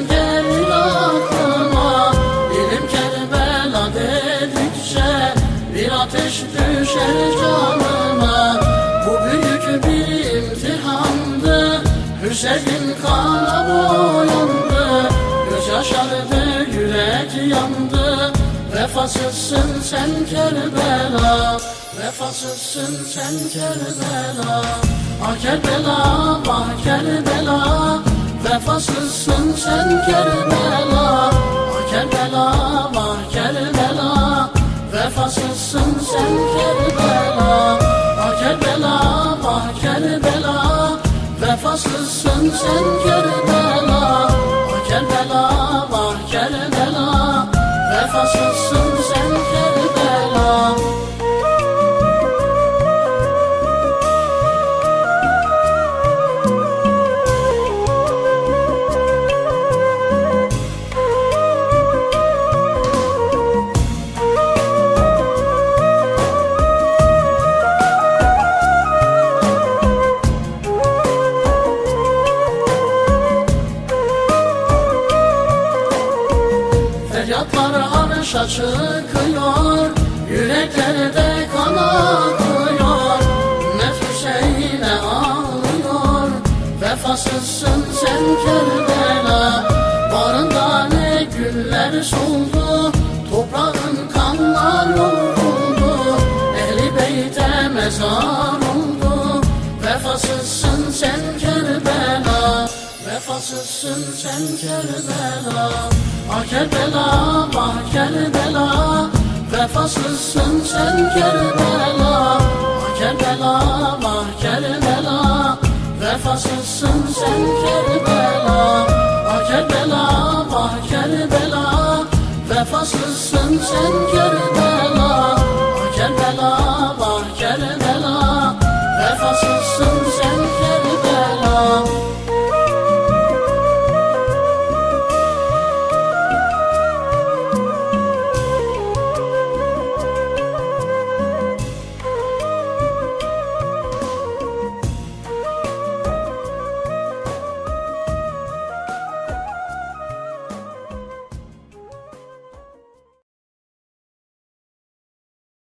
gelir aklıma. Dilim Kerbela dedikçe bir ateş düşer canıma. Bu büyük bir imtihandı, Hüseyin kana boyandı. Göz yaşardı, yürek yandı. Vefasızsın sen Kerbela, vefasızsın sen Kerbela. Ah Kerbela, vah Kerbela, vefasızsın sen Kerbela. Ah Kerbela, vah Kerbela, vefasızsın sen Kerbela. Ah Kerbela, vah Kerbela, vefasızsın sen Kerbela. Ah Kerbela, vah Kerbela, vefasızsın sen Kerbela. Feryatlar arşa çıkıyor, yüreklerde kan akıyor. Ümmet Hüseyin'e ağlıyor, vefasızsın sen Kerbela. Bağrında ne güller soldu, toprağın kanlar yoğruldu. Ehli beyte mezar oldu, vefasızsın sen Kerbela. Vefasızsın sen Kerbela. Ah Kerbela, vah Kerbela, vefasızsın sen Kerbela. Ah Kerbela, vah Kerbela, vefasızsın sen Kerbela. Ah Kerbela, vah Kerbela, vefasızsın sen Kerbela.